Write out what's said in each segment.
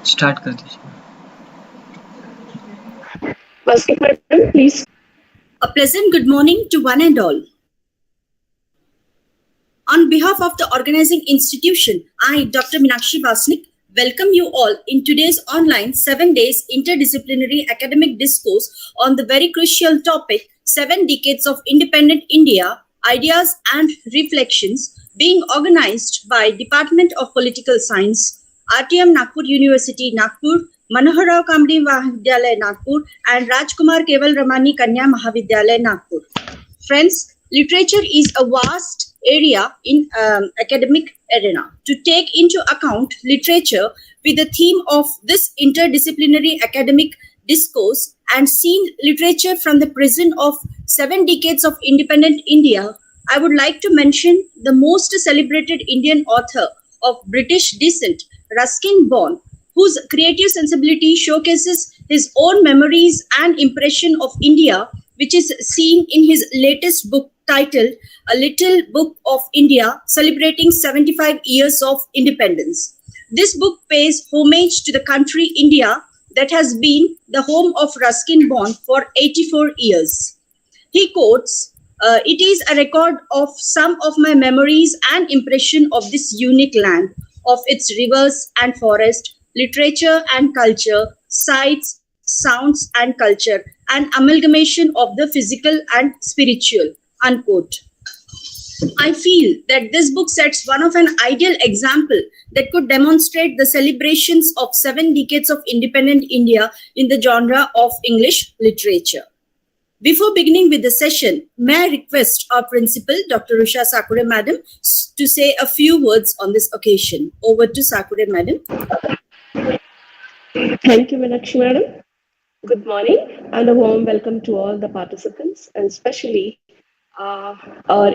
Start कर दीजिए। Please. A pleasant good morning to one and all. On behalf of the organizing institution, I, Dr. Meenakshi Vasnik, welcome you all in today's online 7 days interdisciplinary academic discourse on the very crucial topic 7 decades of independent India, ideas and reflections, being organized by Department of Political Science, RTM Nagpur University, Nagpur, MANOHARRAO KAMDI MAHAVIDYALAYA, Nagpur, and RAJKUMAR KEWALRAMANI KANYA MAHAVIDYALAYA, Nagpur. Friends, literature is a vast area in academic arena. To take into account literature with the theme of this interdisciplinary academic discourse and seen literature from the prism of 7 decades of independent India, I would like to mention the most celebrated Indian author of British descent, Ruskin Bond, whose creative sensibility showcases his own memories and impression of India, which is seen in his latest book titled A Little Book of India, celebrating 75 years of independence. This book pays homage to the country India that has been the home of Ruskin Bond for 84 years. He quotes, "It is a record of some of my memories and impression of this unique land, of its rivers and forest, literature and culture, sights, sounds and culture, an amalgamation of the physical and spiritual," unquote. I feel that this book sets one of an ideal example that could demonstrate the celebrations of 7 decades of independent India in the genre of English literature. Before beginning with the session, may I request our principal, Dr. Usha Sakure Madam, to say a few words on this occasion. Over to Sakure Madam. Thank you, Meenakshi Madam. Good morning and a warm welcome to all the participants, and especially our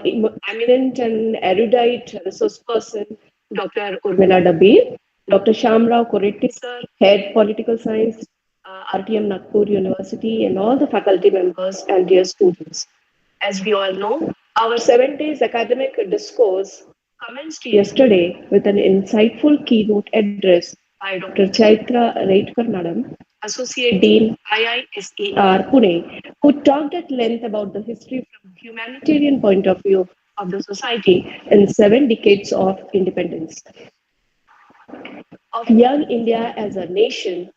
eminent and erudite resource person, Dr. Urmila Dabir, Dr. Shamrao Koretti sir, Head Political Science, RTM Nagpur University, and all the faculty members and dear students. As we all know, our 7 days academic discourse commenced yesterday with an insightful keynote address by Dr. Chaitra Raitkar Madam, Associate Dean, IISER Pune, who talked at length about the history from a humanitarian point of view of the society in 7 decades of independence. Of young India as a nation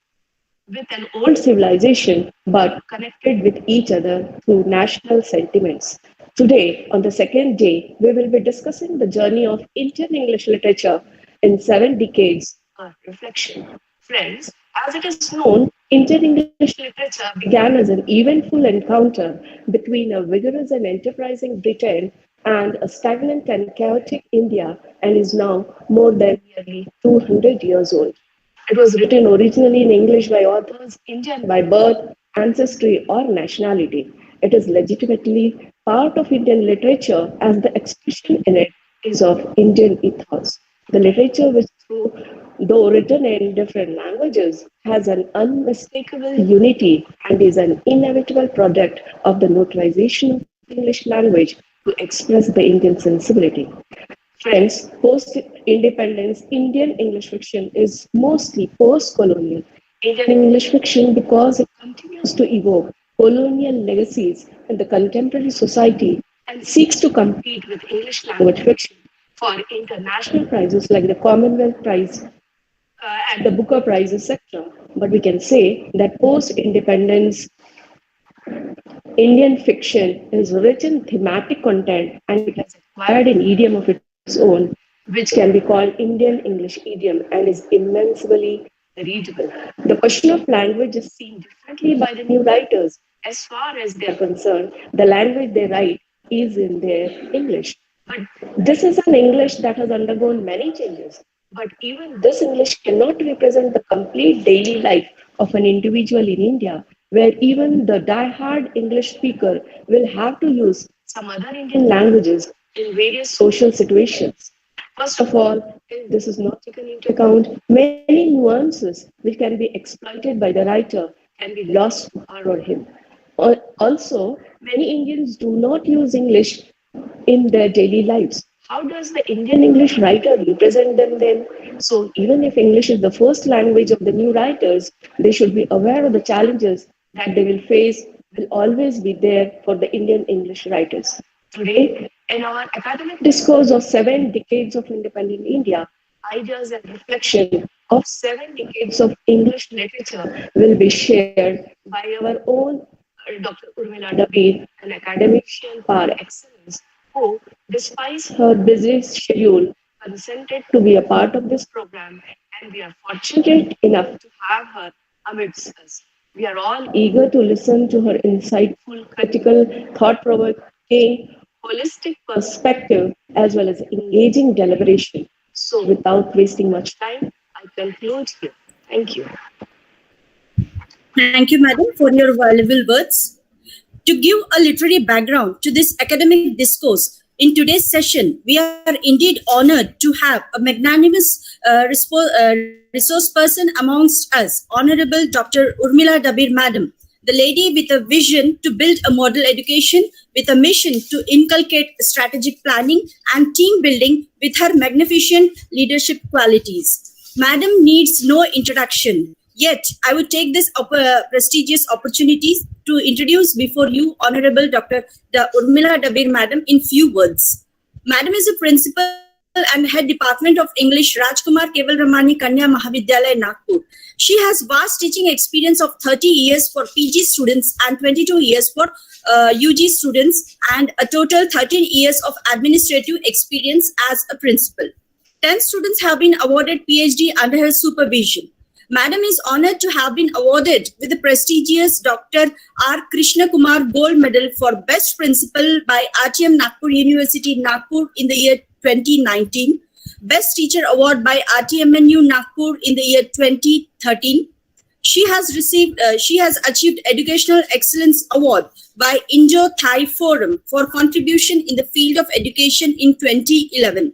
with an old civilization, but connected with each other through national sentiments. Today, on the 2nd day, we will be discussing the journey of Indian English literature in 7 decades of reflection. Friends, as it is known, Indian English literature began as an eventful encounter between a vigorous and enterprising Britain and a stagnant and chaotic India, and is now more than nearly 200 years old. It was written originally in English by authors Indian by birth, ancestry, or nationality. It is legitimately part of Indian literature as the expression in it is of Indian ethos. The literature, which though written in different languages, has an unmistakable unity and is an inevitable product of the notarization of the English language to express the Indian sensibility. Friends, post-independence Indian English fiction is mostly post-colonial Indian English fiction because it continues to evoke colonial legacies in the contemporary society and seeks to compete with English language fiction for international prizes like the Commonwealth Prize and the Booker Prize, etc. But we can say that post-independence Indian fiction is rich in thematic content and it has acquired an idiom of its own, which can be called Indian English idiom and is immensely readable. The question of language is seen differently by the new writers. As far as they are concerned, the language they write is in their English. But this is an English that has undergone many changes. But even this English cannot represent the complete daily life of an individual in India, where even the die-hard English speaker will have to use some other Indian languages in various social situations. First of all, this is not taken into account. Many nuances which can be exploited by the writer can be lost to her or him. Also, many Indians do not use English in their daily lives. how does the Indian English writer represent them then? So even if English is the first language of the new writers, they should be aware of the challenges that they will face will always be there for the Indian English writers. Today, in our academic discourse of 7 decades of independent India, ideas and reflection of 7 decades of English literature will be shared by our own Dr. Urmila Dabir, an academician par excellence, who, despite her busy schedule, consented to be a part of this program, and we are fortunate enough to have her amidst us. We are all eager to listen to her insightful, critical, thought-provoking, holistic perspective as well as engaging deliberation. So, without wasting much time, I conclude here. Thank you. Thank you, madam, for your valuable words. To give a literary background to this academic discourse, in today's session, we are indeed honored to have a magnanimous resource person amongst us, Honorable Dr. Urmila Dabir, madam, the lady with a vision to build a model education with a mission to inculcate strategic planning and team building with her magnificent leadership qualities. Madam needs no introduction. Yet, I would take this prestigious opportunity to introduce before you Honorable Dr. Urmila Dabir, madam, in few words. Madam is a principal and head department of English, RAJKUMAR KEWALRAMANI KANYA MAHAVIDYALAYA, Nagpur. She has vast teaching experience of 30 years for PG students and 22 years for UG students, and a total 13 years of administrative experience as a principal. 10 students have been awarded PhD under her supervision. Madam is honored to have been awarded with the prestigious Dr. R. Krishna Kumar Gold Medal for Best Principal by RTM Nagpur University, Nagpur in the year 2019, Best Teacher Award by RTMNU Nagpur in the year 2013. She has achieved Educational Excellence Award by Indo-Thai Forum for contribution in the field of education in 2011.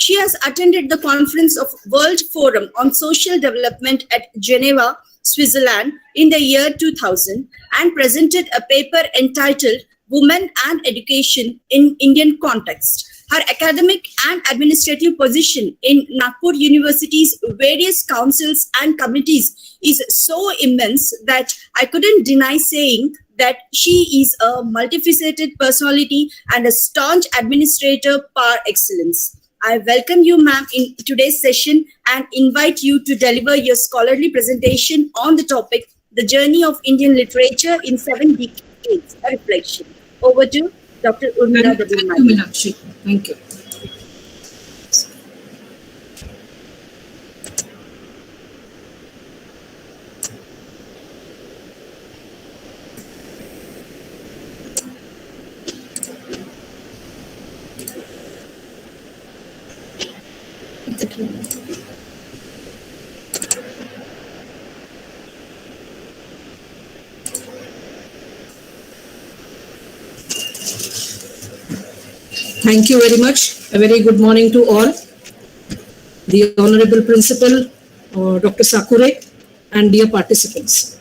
She has attended the conference of World Forum on Social Development at Geneva, Switzerland in the year 2000 and presented a paper entitled Women and Education in Indian Context. Her academic and administrative position in Nagpur University's various councils and committees is so immense that I couldn't deny saying that she is a multifaceted personality and a staunch administrator par excellence. I welcome you, ma'am, in today's session and invite you to deliver your scholarly presentation on the topic, The Journey of Indian Literature in 7 Decades, a Reflection. Over to Dr. Urmila Dabir. Thank you, Meenakshi. Thank you. Thank you very much. A very good morning to all. The Honorable Principal, Dr. Sakure, and dear participants.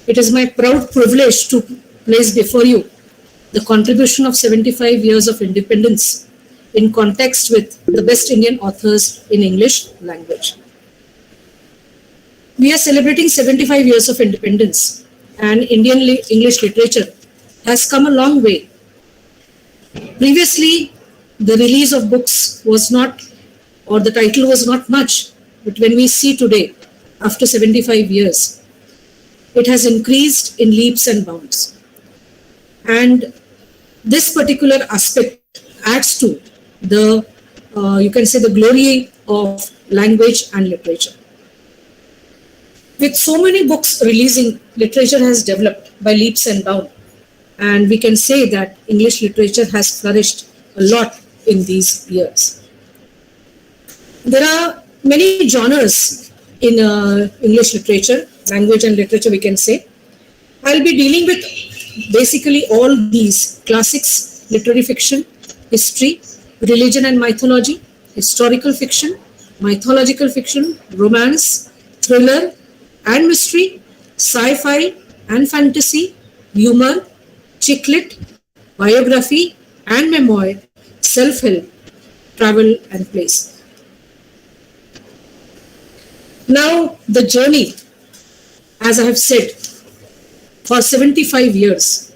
It is my proud privilege to place before you the contribution of 75 years of independence in context with the best Indian authors in English language. We are celebrating 75 years of independence, and Indian English literature has come a long way. Previously, the release of books was not, or the title was not much, but when we see today, after 75 years, it has increased in leaps and bounds. And this particular aspect adds to the, you can say, the glory of language and literature. With so many books releasing, literature has developed by leaps and bounds. And we can say that English literature has flourished a lot in these years. There are many genres in English literature, language and literature we can say. I'll be dealing with basically all these: classics, literary fiction, history, religion and mythology, historical fiction, mythological fiction, romance, thriller and mystery, sci-fi and fantasy, humor, chick lit, biography and memoir, self-help travel and place. Now, the journey, as I have said, for 75 years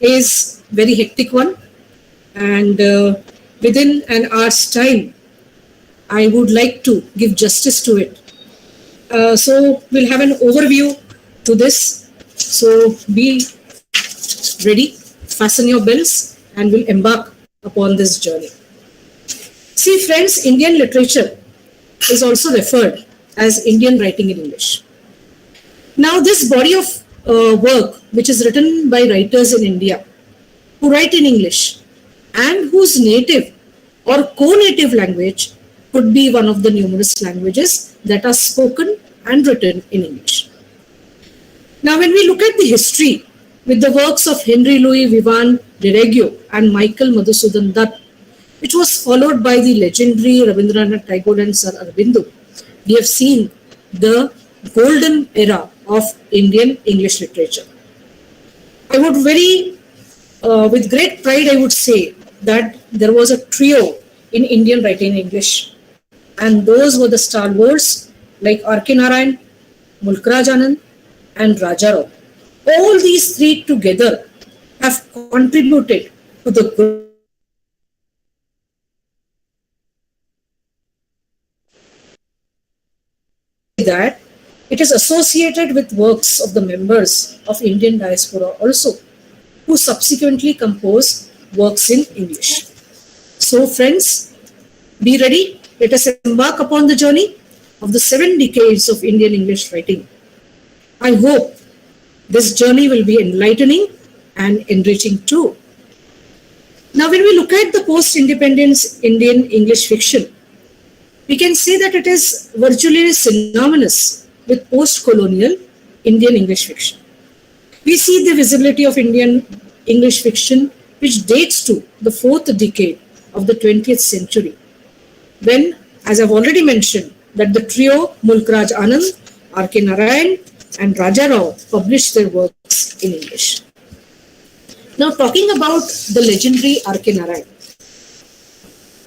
is very hectic one, and within an hour's time, I would like to give justice to it. So we'll have an overview to this. So be ready, fasten your belts, and we'll embark upon this journey. See, friends, Indian literature is also referred as Indian writing in English. Now, this body of work, which is written by writers in India who write in English and whose native or co-native language could be one of the numerous languages that are spoken and written in English. Now, when we look at the history with the works of Henry Louis Vivan de Reggio and Michael Madhusudan Dutt, which was followed by the legendary Rabindranath Tagore and Sir Aurobindo, we have seen the golden era of Indian English literature. I would with great pride, I would say that there was a trio in Indian writing in English, and those were the stalwarts like R.K. Narayan, Mulkraj Anand, and Rajarao. All these three together have contributed to the that it is associated with works of the members of Indian diaspora also, who subsequently compose works in English. So friends, be ready. Let us embark upon the journey of the 7 decades of Indian English writing. I hope this journey will be enlightening and enriching too. Now, when we look at the post-independence Indian English fiction, we can say that it is virtually synonymous with post-colonial Indian English fiction. We see the visibility of Indian English fiction, which dates to the 4th decade of the 20th century, when, as I've already mentioned, that the trio Mulkraj Anand, R.K. Narayan, and Rajarao published their works in English. Now, talking about the legendary R.K. Narayan.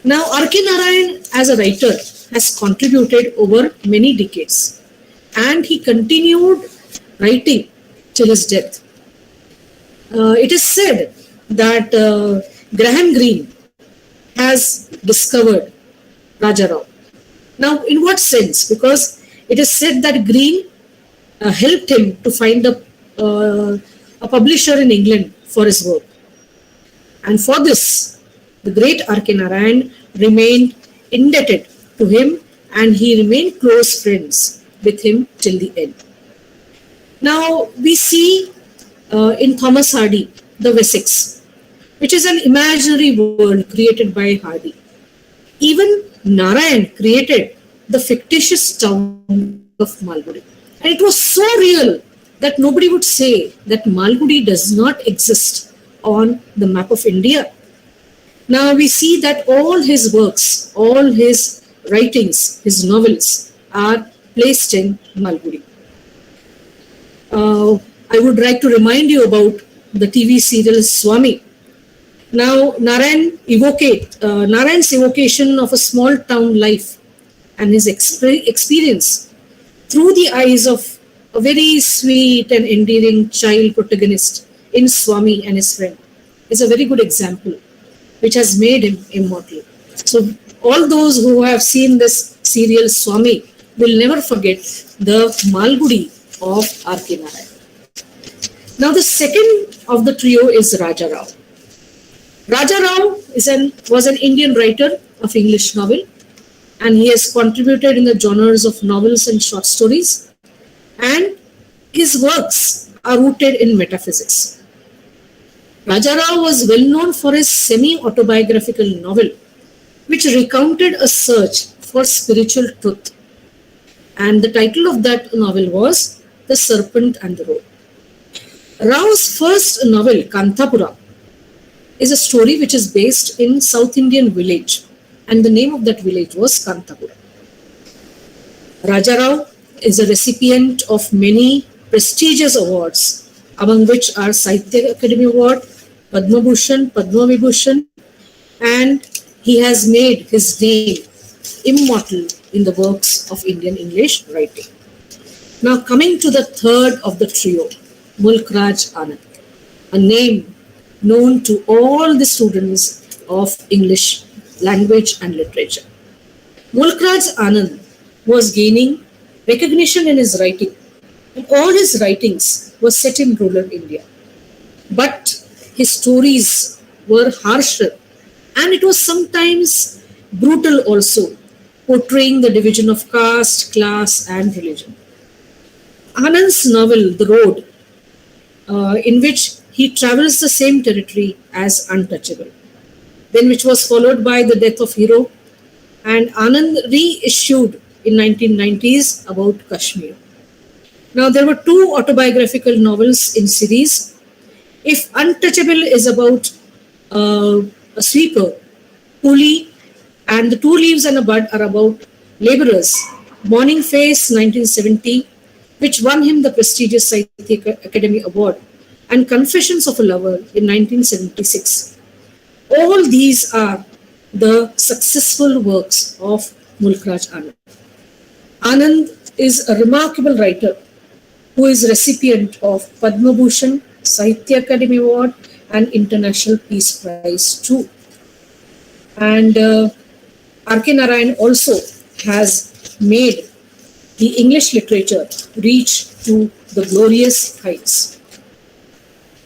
Now, R.K. Narayan as a writer has contributed over many decades, and he continued writing till his death. It is said that Graham Greene has discovered Rajarao. Now, in what sense? Because it is said that Greene helped him to find a publisher in England for his work. And for this, the great R.K. Narayan remained indebted to him, and he remained close friends with him till the end. Now, we see in Thomas Hardy, the Wessex, which is an imaginary world created by Hardy. Even Narayan created the fictitious town of Malgudi. And it was so real that nobody would say that Malgudi does not exist on the map of India. Now we see that all his works, all his writings, his novels are placed in Malgudi. I would like to remind you about the TV serial Swami. Now Narayan's evocation of a small town life and his experience through the eyes of a very sweet and endearing child protagonist in Swami and his friend is a very good example, which has made him immortal. So all those who have seen this serial Swami will never forget the Malgudi of R.K. Narayan. Now the second of the trio is Rajarao. Rajarao was an Indian writer of English novel, and he has contributed in the genres of novels and short stories, and his works are rooted in metaphysics. Rajarao was well known for his semi-autobiographical novel, which recounted a search for spiritual truth. And the title of that novel was The Serpent and the Road. Rao's first novel, Kanthapura, is a story which is based in South Indian village, and the name of that village was Kanthapura. Rajarao is a recipient of many prestigious awards, among which are Sahitya Academy Award, Padma Bhushan, Padma Vibhushan, and he has made his name immortal in the works of Indian English writing. Now coming to the third of the trio, Mulk Raj Anand, a name known to all the students of English language and literature. Mulk Raj Anand was gaining recognition in his writing, and all his writings were set in rural India. But his stories were harsher, and it was sometimes brutal also, portraying the division of caste, class, and religion. Anand's novel, The Road, in which he travels the same territory as Untouchable, then which was followed by The Death of Hero, and Anand reissued in 1990s about Kashmir. Now there were two autobiographical novels in series. If Untouchable is about a sweeper, coolie, and The Two Leaves and a Bud are about laborers, Morning Face 1970, which won him the prestigious Sahitya Academy Award, and Confessions of a Lover in 1976. All these are the successful works of Mulk Raj Anand. Anand is a remarkable writer who is recipient of Padma Bhushan, Sahitya Academy Award, and International Peace Prize too. And R.K. Narayan also has made the English literature reach to the glorious heights.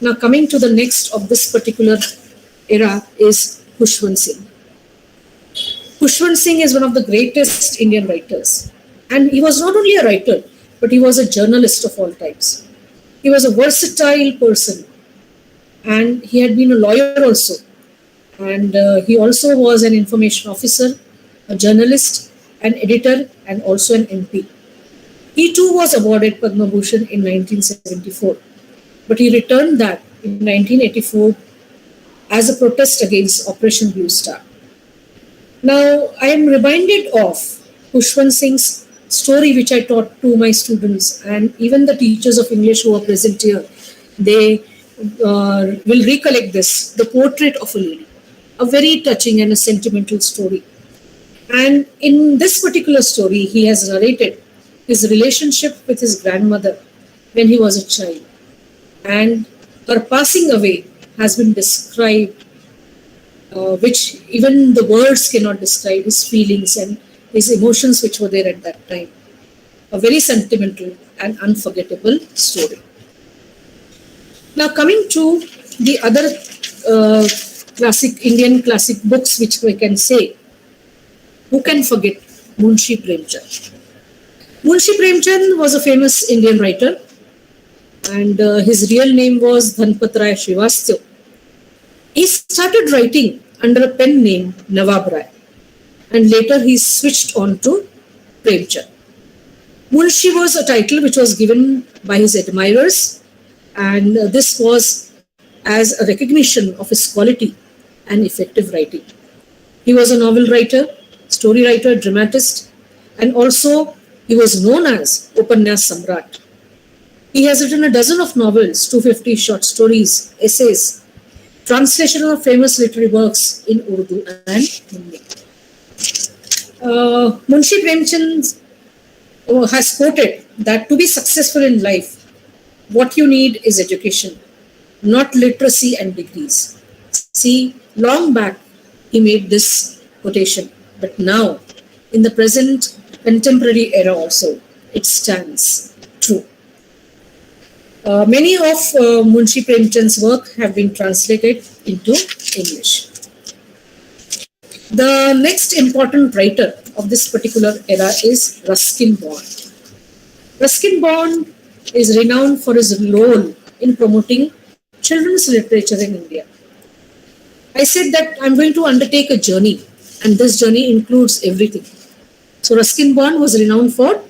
Now coming to the next of this particular era is Khushwant Singh. Khushwant Singh is one of the greatest Indian writers. And he was not only a writer, but he was a journalist of all types. He was a versatile person, and he had been a lawyer also. And he also was an information officer, a journalist, an editor, and also an MP. He too was awarded Padma Bhushan in 1974, but he returned that in 1984 as a protest against Operation Blue Star. Now, I am reminded of Khushwant Singh's story, which I taught to my students, and even the teachers of English who are present here, they will recollect this, The Portrait of a Lady, a very touching and a sentimental story. And in this particular story, he has narrated his relationship with his grandmother when he was a child. And her passing away has been described, which even the words cannot describe, his feelings and his emotions which were there at that time. A very sentimental and unforgettable story. Now coming to the other Indian classic books which we can say, who can forget Munshi Premchand? Munshi Premchand was a famous Indian writer, and his real name was Dhanpat Rai Srivastava. He started writing under a pen name Nawab Rai, and later he switched on to Premchand. Munshi was a title which was given by his admirers, and this was as a recognition of his quality and effective writing. He was a novel writer, story writer, dramatist, and also he was known as Upanyas Samrat. He has written a dozen of novels, 250 short stories, essays, translation of famous literary works in Urdu and Hindi. Munshi Premchand has quoted that to be successful in life, what you need is education, not literacy and degrees. See, long back he made this quotation, but now, in the present contemporary era also, it stands true. Many of Munshi Premchand's work have been translated into English. The next important writer of this particular era is Ruskin Bond. Ruskin Bond is renowned for his role in promoting children's literature in India. I said that I'm going to undertake a journey, and this journey includes everything. So Ruskin Bond was renowned for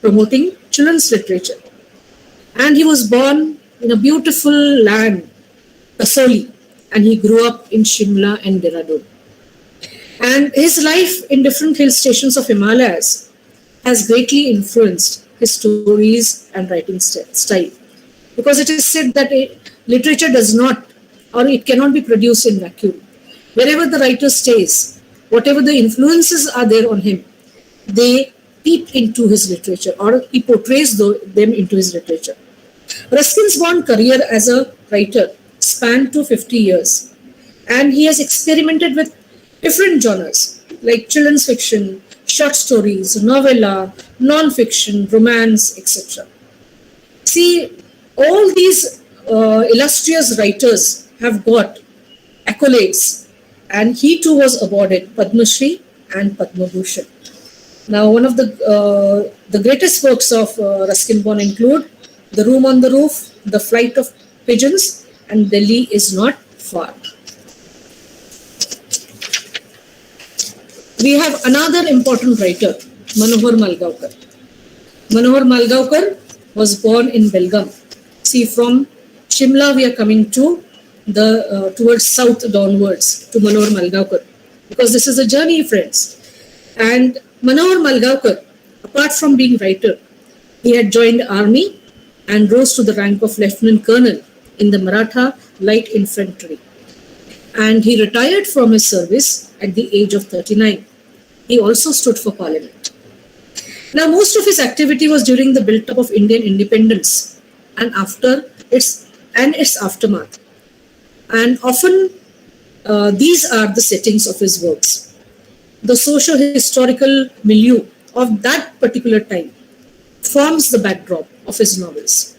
promoting children's literature. And he was born in a beautiful land, Kasoli, and he grew up in Shimla and Dehradun. And his life in different hill stations of Himalayas has greatly influenced his stories and writing style. Because it is said that literature does not, or it cannot be produced in vacuum. Wherever the writer stays, whatever the influences are there on him, they peep into his literature, or he portrays them into his literature. Ruskin's born career as a writer spanned to 50 years, and he has experimented with different genres like children's fiction, short stories, novella, non-fiction, romance, etc. See, all these illustrious writers have got accolades, and he too was awarded Padma Shri and Padma Bhushan. Now, one of the greatest works of Ruskin Bond include The Room on the Roof, The Flight of Pigeons, and Delhi is Not Far. We have another important writer, Manohar Malgaonkar. Manohar Malgaonkar was born in Belgaum. See, from Shimla we are coming to the towards south downwards to Manohar Malgaonkar, because this is a journey, friends. And Manohar Malgaonkar, apart from being writer, he had joined army and rose to the rank of lieutenant colonel in the Maratha light infantry. And he retired from his service at the age of 39. He also stood for parliament. Now, most of his activity was during the build-up of Indian independence and after its aftermath. And often these are the settings of his works. The socio-historical milieu of that particular time forms the backdrop of his novels.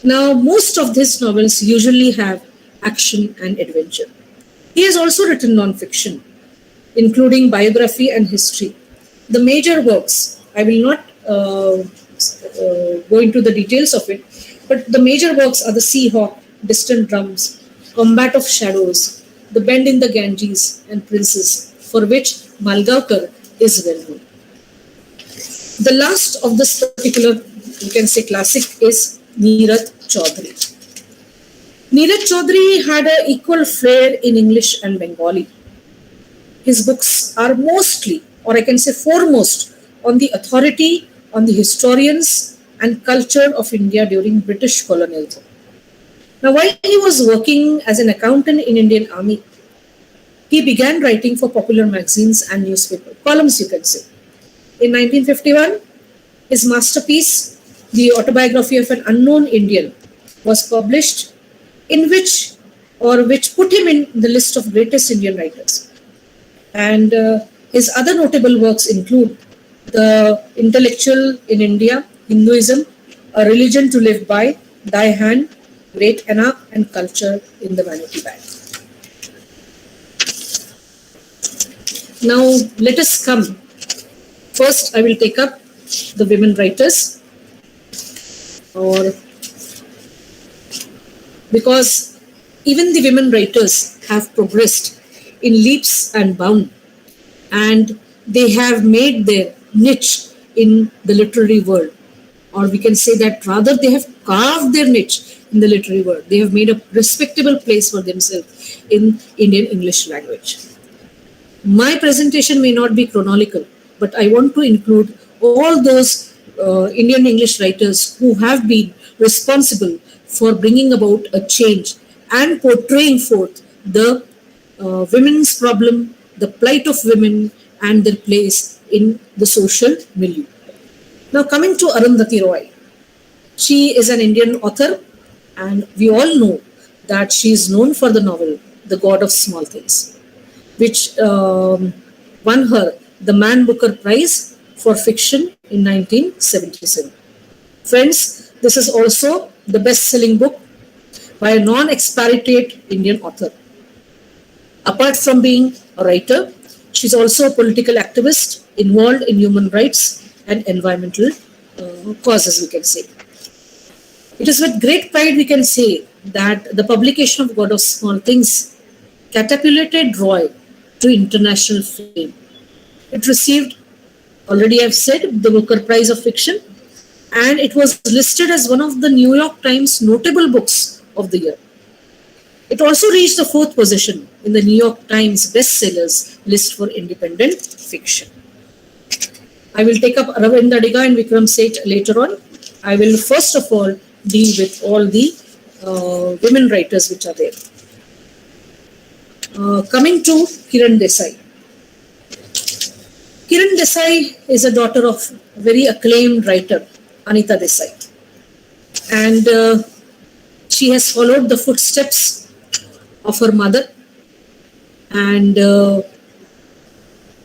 Now, most of his novels usually have action and adventure. He has also written non-fiction, including biography and history. The major works, I will not go into the details of it, but the major works are The Sea Hawk, Distant Drums, Combat of Shadows, The Bend in the Ganges, and Princes, for which Malgaonkar is well known. The last of this particular, you can say, classic is Neeraj Chaudhary. Neeraj Chaudhary had an equal flair in English and Bengali. His books are mostly, or I can say foremost, on the authority, on the historians and culture of India during British colonialism. Now, while he was working as an accountant in Indian Army, he began writing for popular magazines and newspaper columns, you can say. In 1951, his masterpiece, The Autobiography of an Unknown Indian, was published, which put him in the list of greatest Indian writers. And his other notable works include The Intellectual in India, Hinduism, A Religion to Live By, Thy Hand, Great Anna, and Culture in the Vanity Bag. Now, let us come. First, I will take up the women writers, because even the women writers have progressed in leaps and bounds, and they have made their niche in the literary world, or we can say that rather they have carved their niche in the literary world. They have made a respectable place for themselves in Indian English language. My presentation may not be chronological, but I want to include all those Indian English writers who have been responsible for bringing about a change and portraying forth the women's problem, the plight of women, and their place in the social milieu. Now, coming to Arundhati Roy. She is an Indian author, and we all know that she is known for the novel The God of Small Things, which won her the Man Booker Prize for Fiction in 1977. Friends, this is also the best-selling book by a non-expatriate Indian author. Apart from being a writer, she is also a political activist involved in human rights and environmental causes, we can say. It is with great pride we can say that the publication of God of Small Things catapulted Roy to international fame. It received, already I've said, the Booker Prize of Fiction, and it was listed as one of the New York Times notable books of the year. It also reached the 4th position in the New York Times bestsellers list for independent fiction. I will take up Aravind Adiga and Vikram Seth later on. I will first of all deal with all the women writers which are there. Coming to Kiran Desai. Desai is a daughter of a very acclaimed writer, Anita Desai. And she has followed the footsteps of her mother. And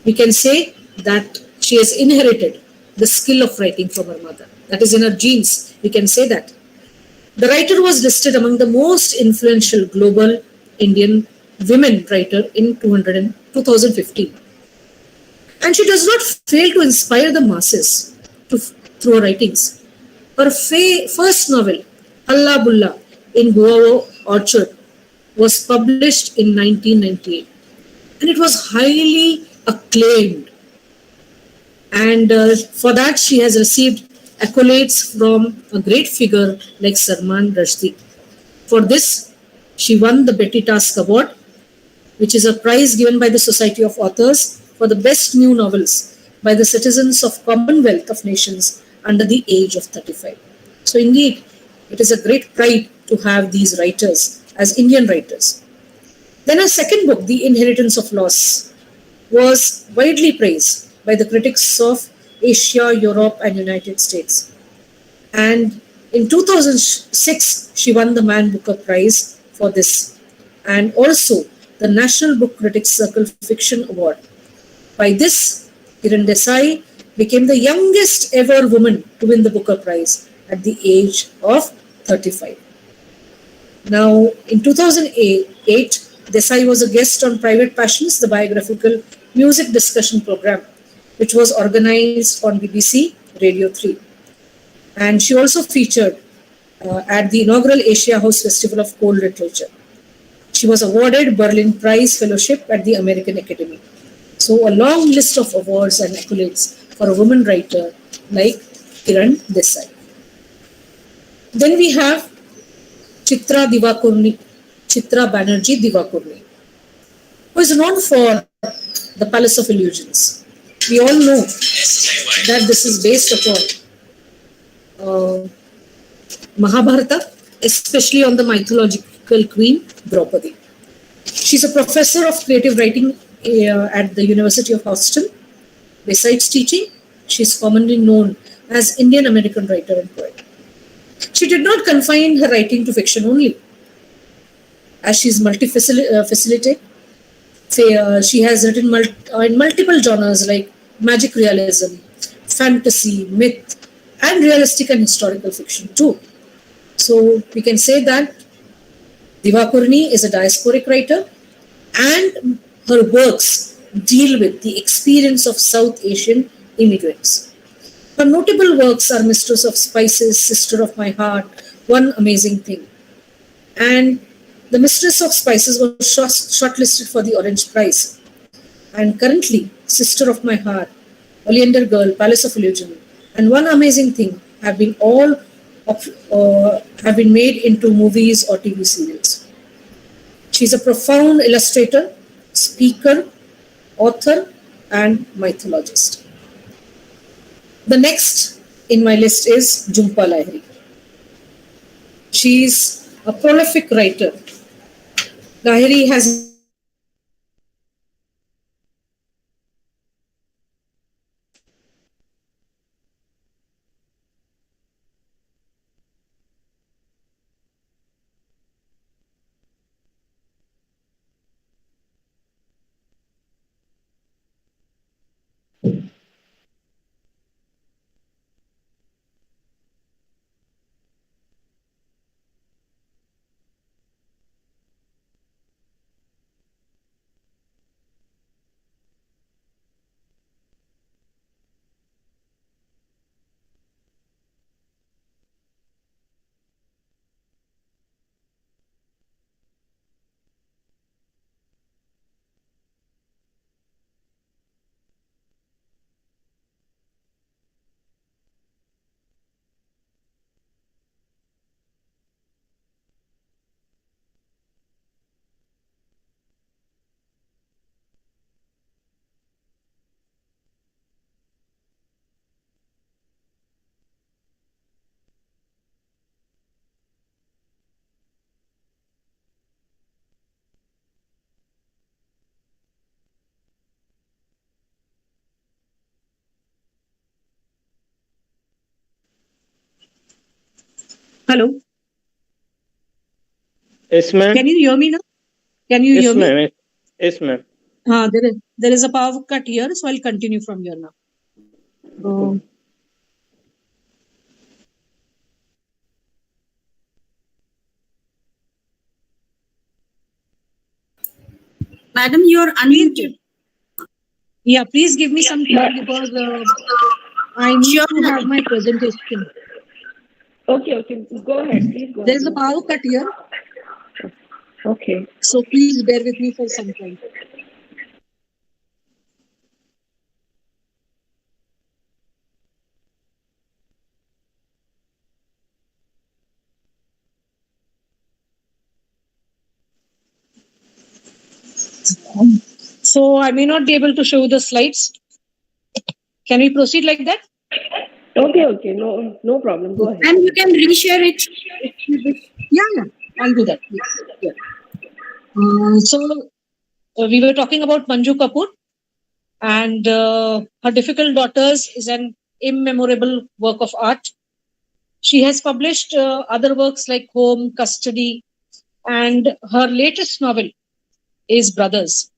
we can say that she has inherited the skill of writing from her mother. That is in her genes, we can say that. The writer was listed among the most influential global Indian women writer in 2015. And she does not fail to inspire the masses through her writings. Her first novel, Allah Bulla in Guava Orchard, was published in 1998. And it was highly acclaimed. And for that, she has received accolades from a great figure like Salman Rushdie. For this, she won the Betty Task Award, which is a prize given by the Society of Authors for the best new novels by the citizens of Commonwealth of Nations under the age of 35. So indeed, it is a great pride to have these writers as Indian writers. Then her second book, The Inheritance of Loss, was widely praised by the critics of Asia, Europe, and United States. And in 2006, she won the Man Booker Prize for this, and also the National Book Critics Circle Fiction Award. By this, Kiran Desai became the youngest ever woman to win the Booker Prize at the age of 35. Now, in 2008, Desai was a guest on Private Passions, the biographical music discussion program, which was organized on BBC Radio 3. And she also featured at the inaugural Asia House Festival of Cold Literature. She was awarded Berlin Prize Fellowship at the American Academy. So a long list of awards and accolades for a woman writer like Kiran Desai. Then we have Chitra Banerjee Divakurni, who is known for The Palace of Illusions. We all know that this is based upon Mahabharata, especially on the mythological queen Draupadi. She's a professor of creative writing at the University of Houston. Besides teaching, she's commonly known as Indian American writer and poet. She did not confine her writing to fiction only, as she's multifaceted. She has written in multiple genres like magic realism, fantasy, myth, and realistic and historical fiction too. So we can say that Divakurni is a diasporic writer, and her works deal with the experience of South Asian immigrants. Her notable works are Mistress of Spices, Sister of My Heart, One Amazing Thing. And the Mistress of Spices was shortlisted for the Orange Prize. And currently, Sister of My Heart, Oleander Girl, Palace of Illusion, and One Amazing Thing have been made into movies or TV serials. She is a profound illustrator, speaker, author, and mythologist. The next in my list is Jhumpa Lahiri. She is a prolific writer. Lahiri has Hello. Yes, ma'am. Can you hear me now? Can you Yes, hear me? ma'am. Yes, ma'am. There is a power cut here, so I'll continue from here now. Um, Madam, you're unmuted. yeah, please give me some time because I need Sure, to have madam. my presentation. Okay, go ahead. Please go There is a ahead. power cut here, Okay. so please bear with me for some time. So I may not be able to show the slides. Can we proceed like that? Okay. No problem. Go ahead. And you can reshare it if you wish. Yeah, I'll do that. Yes. Yeah. So we were talking about Manju Kapoor, and Her Difficult Daughters is an immemorable work of art. She has published other works like Home, Custody, and her latest novel is Brothers.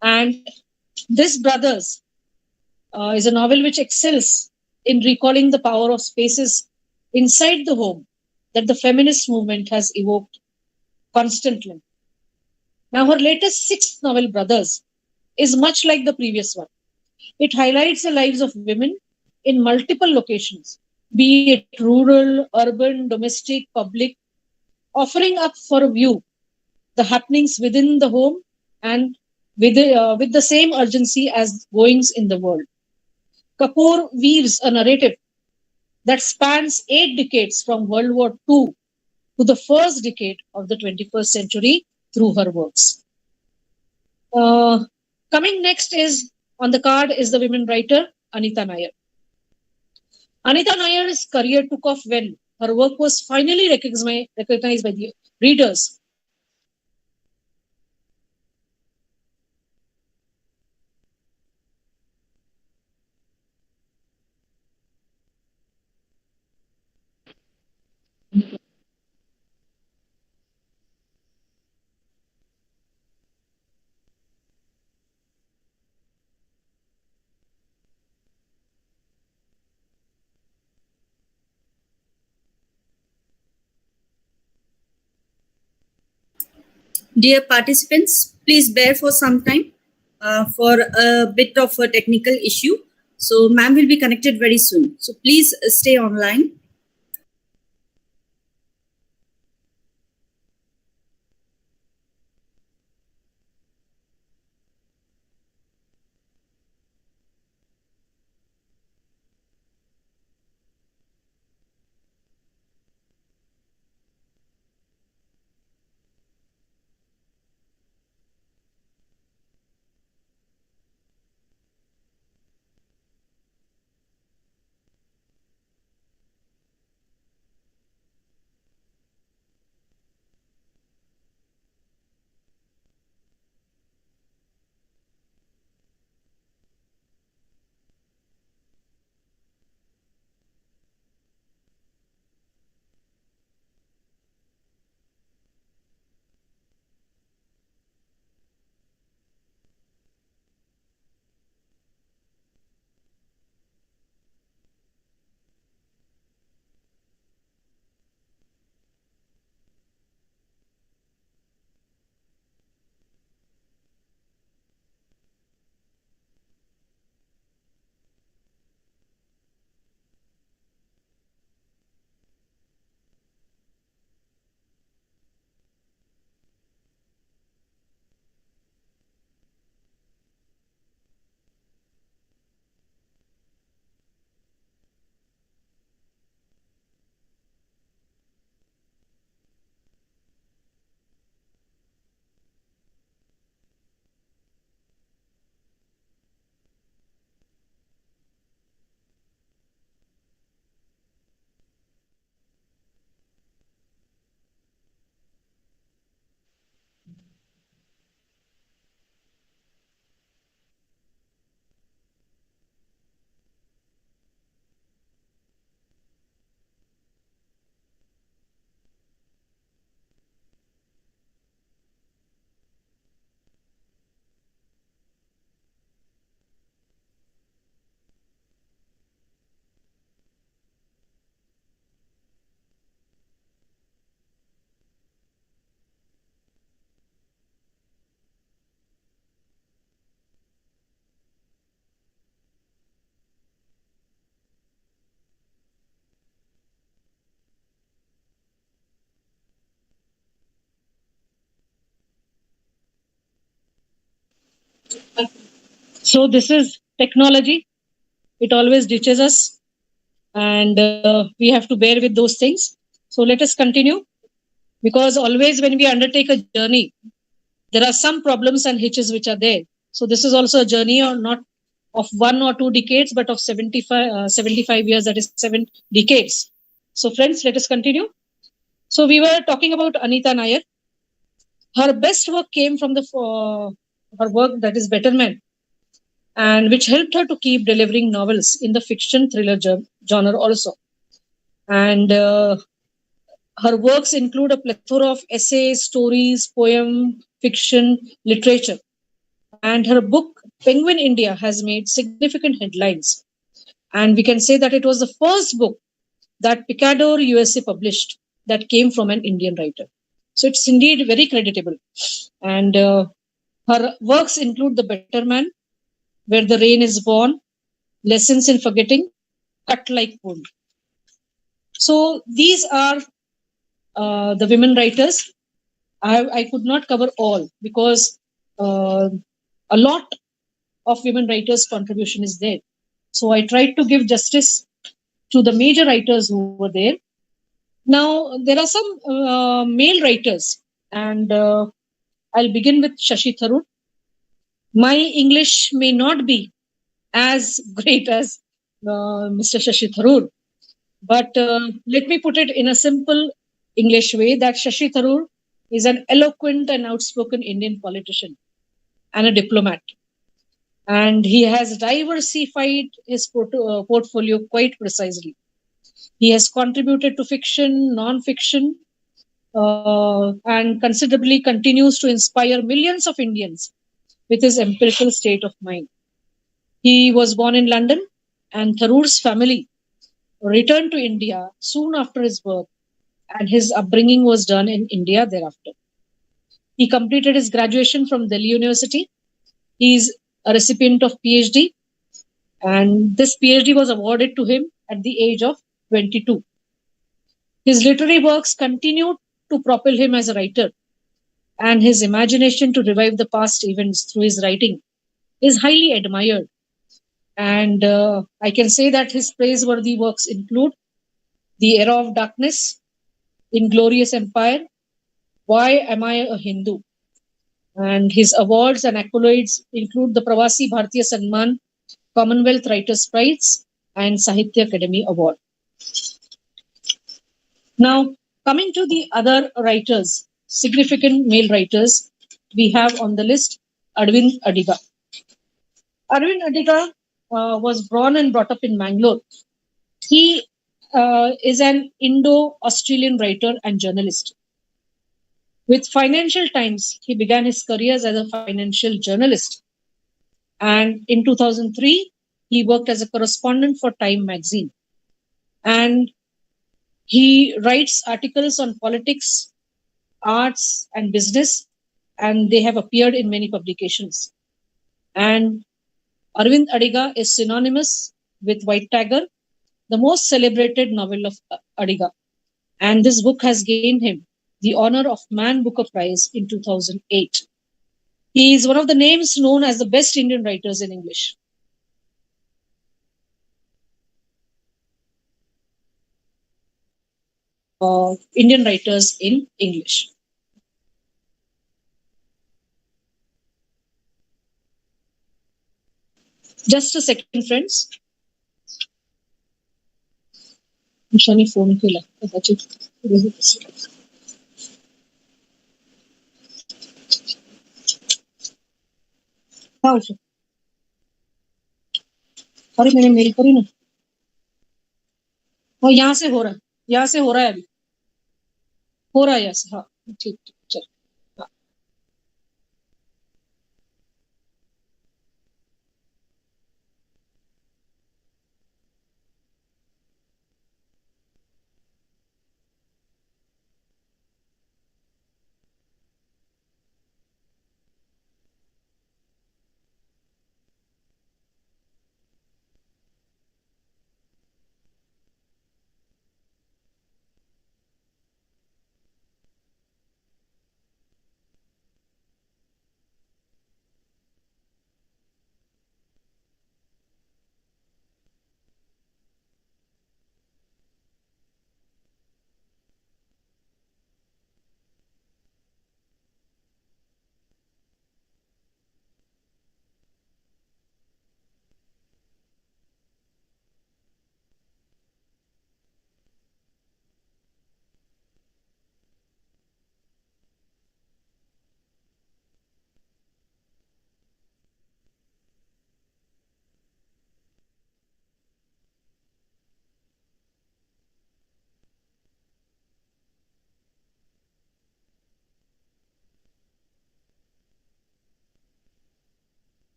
And this Brothers is a novel which excels in recalling the power of spaces inside the home that the feminist movement has evoked constantly. Now, her latest sixth novel, Brothers, is much like the previous one. It highlights the lives of women in multiple locations, be it rural, urban, domestic, public, offering up for a view the happenings within the home and with the same urgency as goings in the world. Kapoor weaves a narrative that spans 8 decades from World War II to the first decade of the 21st century through her works. Coming next is on the card is the women writer Anita Nayyar. Anita Nayyar's career took off when her work was finally recognized by the readers. Dear participants, please bear for some time for a bit of a technical issue. So, ma'am will be connected very soon. So, please stay online. So this is technology. It always ditches us, and we have to bear with those things. So let us continue, because always when we undertake a journey, there are some problems and hitches which are there. So this is also a journey, or not of 1 or 2 decades, but of 75 years, that is 7 decades. So friends, let us continue. So we were talking about Anita Nayyar. Her best work came from her work, that is Better Man, and which helped her to keep delivering novels in the fiction thriller genre also. And her works include a plethora of essays, stories, poem, fiction, literature. And her book, Penguin India, has made significant headlines. And we can say that it was the first book that Picador USA published that came from an Indian writer. So it's indeed very creditable. And her works include The Better Man, Where the Rain is Born, Lessons in Forgetting, Cut Like Wood. So these are the women writers. I could not cover all, because a lot of women writers' contribution is there. So I tried to give justice to the major writers who were there. Now, there are some male writers, and I'll begin with Shashi Tharoor. My English may not be as great as Mr. Shashi Tharoor, but let me put it in a simple English way, that Shashi Tharoor is an eloquent and outspoken Indian politician and a diplomat. And he has diversified his portfolio quite precisely. He has contributed to fiction, non-fiction, and considerably continues to inspire millions of Indians with his empirical state of mind. He was born in London, and Tharoor's family returned to India soon after his birth, and his upbringing was done in India thereafter. He completed his graduation from Delhi University. He is a recipient of PhD, and this PhD was awarded to him at the age of 22. His literary works continued to propel him as a writer, and his imagination to revive the past events through his writing is highly admired. And I can say that his praiseworthy works include The Era of Darkness, Inglorious Empire, Why Am I a Hindu? And his awards and accolades include the Pravasi Bharatiya Samman, Commonwealth Writers' Prize, and Sahitya Academy Award. Now, coming to the other writers, significant male writers, we have on the list Arvind Adiga. Arvind Adiga was born and brought up in Mangalore. He is an Indo-Australian writer and journalist. With Financial Times, he began his career as a financial journalist. And in 2003, he worked as a correspondent for Time magazine. And he writes articles on politics, arts, and business, and they have appeared in many publications. And Arvind Adiga is synonymous with White Tiger, the most celebrated novel of Adiga. And this book has gained him the honor of Man Booker Prize in 2008. He is one of the names known as the best Indian writers in English. Indian writers in English. Just a second, friends. Shani phone केला कदाचित. हाँ उसे. अरे मैंने mail करी ना. और यहाँ से हो रहा है अभी. हो रहा है यहाँ से. हाँ ठीक चल.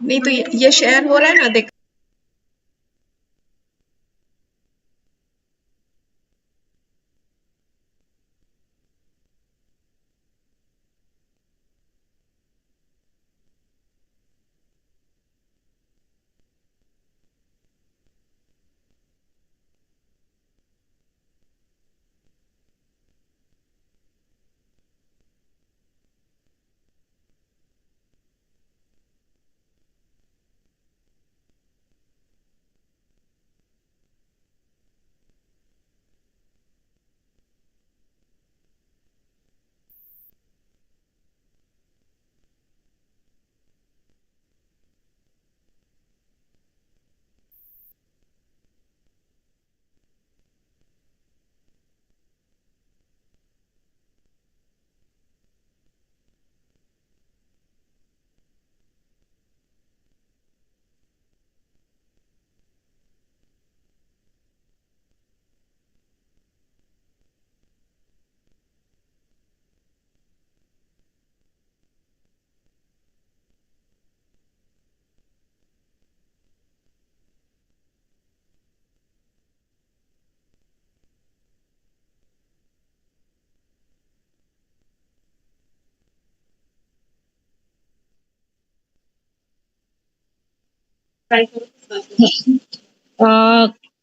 नहीं तो ये शेयर हो रहा है ना, देख।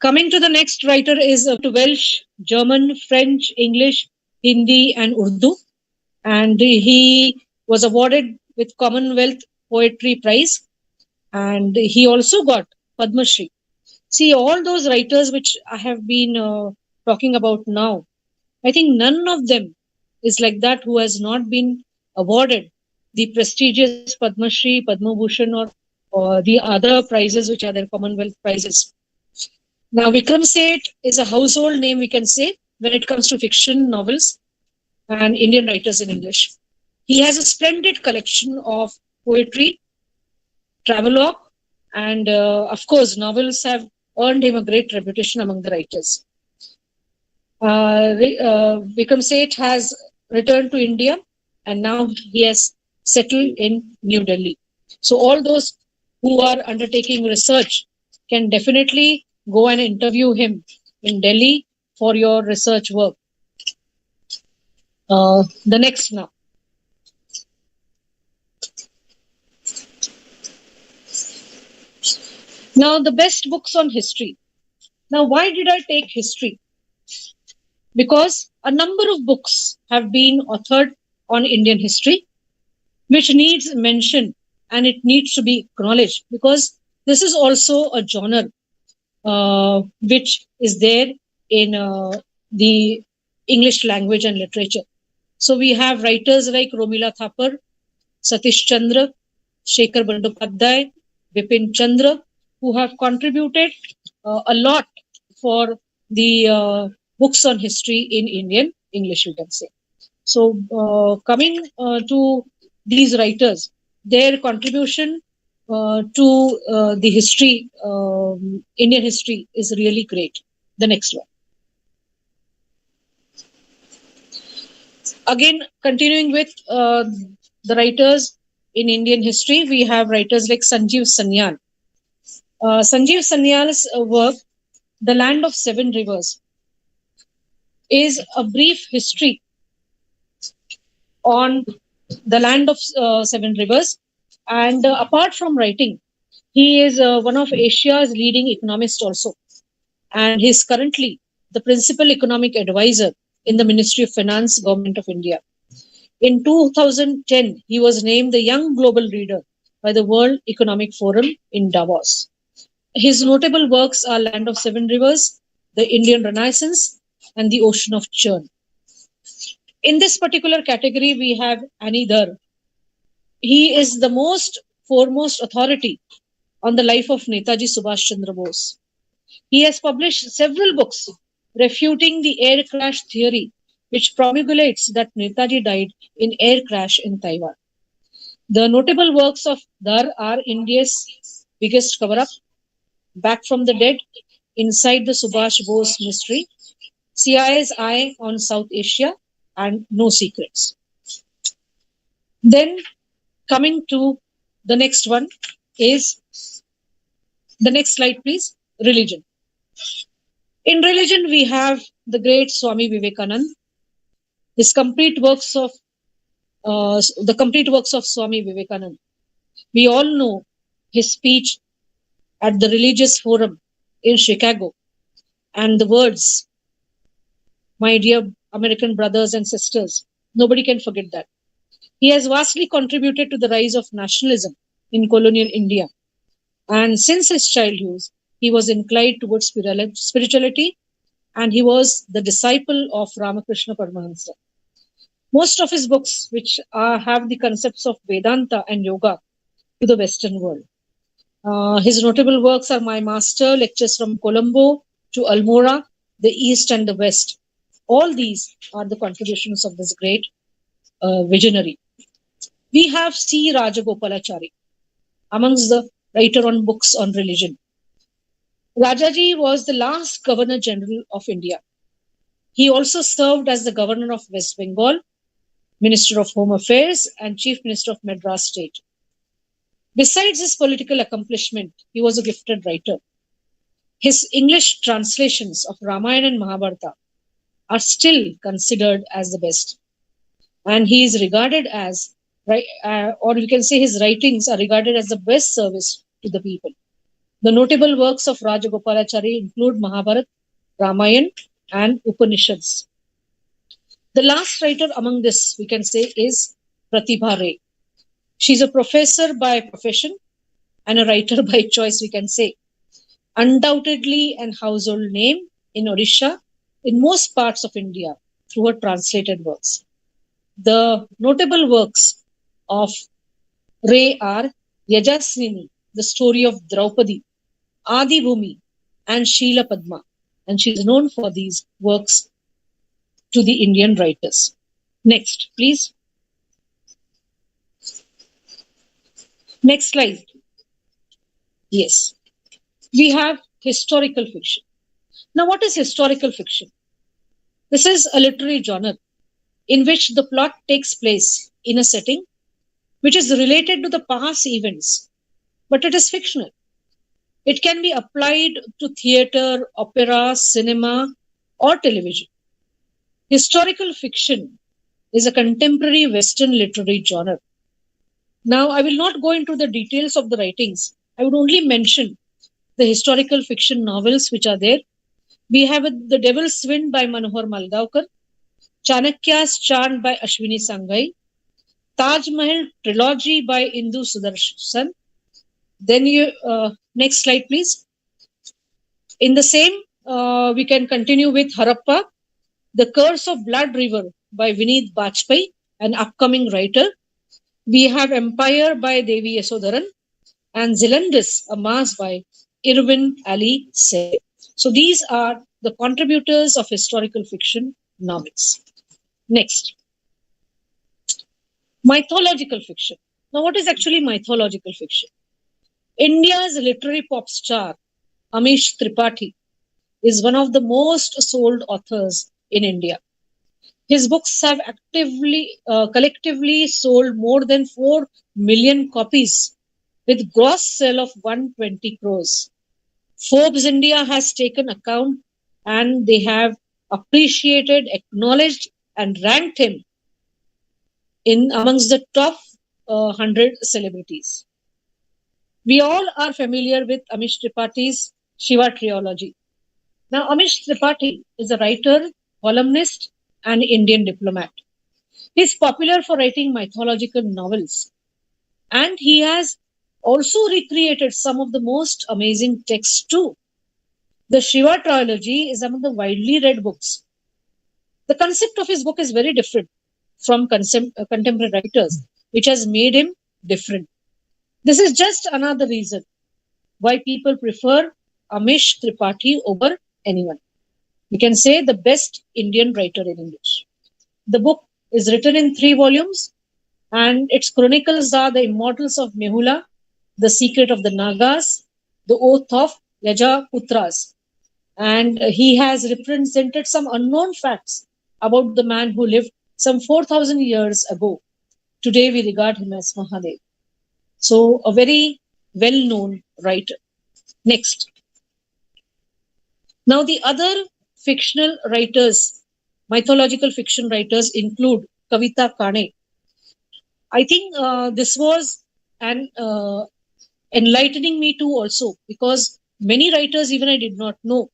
Coming to the next writer is to Welsh, German, French, English, Hindi, and Urdu. And he was awarded with Commonwealth Poetry Prize. And he also got Padma Shri. See, all those writers which I have been talking about now, I think none of them is like that who has not been awarded the prestigious Padma Shri, Padma Bhushan, or the other prizes which are their Commonwealth prizes. Now, Vikram Seth is a household name, we can say, when it comes to fiction novels and Indian writers in English. He has a splendid collection of poetry, travelogue, and of course, novels have earned him a great reputation among the writers. Vikram Seth has returned to India and now he has settled in New Delhi. So all those who are undertaking research can definitely go and interview him in Delhi for your research work. The next now. Now, the best books on history. Now, why did I take history? Because a number of books have been authored on Indian history, which needs mention and it needs to be acknowledged because this is also a genre which is there in the English language and literature. So we have writers like Romila Thapar, Satish Chandra, Shekhar Bandyopadhyay, Bipin Chandra, who have contributed a lot for the books on history in Indian English, we can say. So coming to these writers, their contribution to the history, Indian history, is really great. The next one. Again, continuing with the writers in Indian history, we have writers like Sanjeev Sanyal. Sanjeev Sanyal's work, The Land of Seven Rivers, is a brief history on the land of seven rivers. And apart from writing, he is one of Asia's leading economists also. And he is currently the principal economic advisor in the Ministry of Finance, Government of India. In 2010, he was named the Young Global Leader by the World Economic Forum in Davos. His notable works are Land of Seven Rivers, The Indian Renaissance, and The Ocean of Churn. In this particular category, we have Annie Dar. He is the foremost authority on the life of Netaji Subhash Chandra Bose. He has published several books refuting the air crash theory, which promulgates that Netaji died in air crash in Taiwan. The notable works of Dar are India's Biggest Cover-Up, Back from the Dead, Inside the Subhash Bose Mystery, CIA's Eye on South Asia, and No Secrets. Then coming to the next one is the next slide, please. Religion. In religion, we have the great Swami Vivekananda. His complete works of Swami Vivekananda. We all know his speech at the religious forum in Chicago and the words, "My dear American brothers and sisters." Nobody can forget that. He has vastly contributed to the rise of nationalism in colonial India. And since his childhood, he was inclined towards spirituality, and he was the disciple of Ramakrishna Paramahansa. Most of his books, which have the concepts of Vedanta and yoga to the Western world. His notable works are My Master, Lectures from Colombo to Almora, the East and the West. All these are the contributions of this great visionary. We have C. Rajagopalachari amongst the writer on books on religion. Rajaji was the last Governor General of India. He also served as the Governor of West Bengal, Minister of Home Affairs, and Chief Minister of Madras State. Besides his political accomplishment, he was a gifted writer. His English translations of Ramayana and Mahabharata are still considered as the best. And he is regarded as, or you can say his writings are regarded as the best service to the people. The notable works of Rajagopalachari include Mahabharata, Ramayana, and Upanishads. The last writer among this, we can say, is Pratibha Ray. She's a professor by profession and a writer by choice, we can say. Undoubtedly an household name in Odisha, in most parts of India, through her translated works. The notable works of Ray are Yajaswini, the story of Draupadi, Adi Bhumi, and Sheela Padma. And she is known for these works to the Indian writers. Next, please. Next slide. Yes. We have historical fiction. Now, what is historical fiction? This is a literary genre in which the plot takes place in a setting which is related to the past events, but it is fictional. It can be applied to theatre, opera, cinema, or television. Historical fiction is a contemporary Western literary genre. Now, I will not go into the details of the writings. I would only mention the historical fiction novels which are there. We have The Devil's Wind by Manohar Malgaonkar, Chanakya's Chant by Ashwini Sanghai, Taj Mahal trilogy by Indu Sudarshan. Then next slide, please. In the same, we can continue with Harappa, The Curse of Blood River by Vineet Bajpayee, an upcoming writer. We have Empire by Devi Yasodharan, and Zelandis, a Mass by Irwin Ali Say. So these are the contributors of historical fiction novels. Next. Mythological fiction. Now, what is actually mythological fiction? India's literary pop star, Amish Tripathi, is one of the most sold authors in India. His books have collectively sold more than 4 million copies with gross sale of 120 crores. Forbes India has taken account and they have appreciated, acknowledged, and ranked him in amongst the top 100 celebrities. We all are familiar with Amish Tripathi's Shiva trilogy. Now, Amish Tripathi is a writer, columnist, and Indian diplomat. He is popular for writing mythological novels, and he has also recreated some of the most amazing texts too. The Shiva trilogy is among the widely read books. The concept of his book is very different from contemporary writers, which has made him different. This is just another reason why people prefer Amish Tripathi over anyone. We can say the best Indian writer in English. The book is written in 3 volumes, and its chronicles are The Immortals of Mehula, The Secret of the Nagas, The Oath of Yajaputras. And he has represented some unknown facts about the man who lived some 4,000 years ago. Today we regard him as Mahadev. So a very well-known writer. Next. Now, the other fictional writers, mythological fiction writers, include Kavitha Kane. I think this was an enlightening me too also, because many writers even I did not know.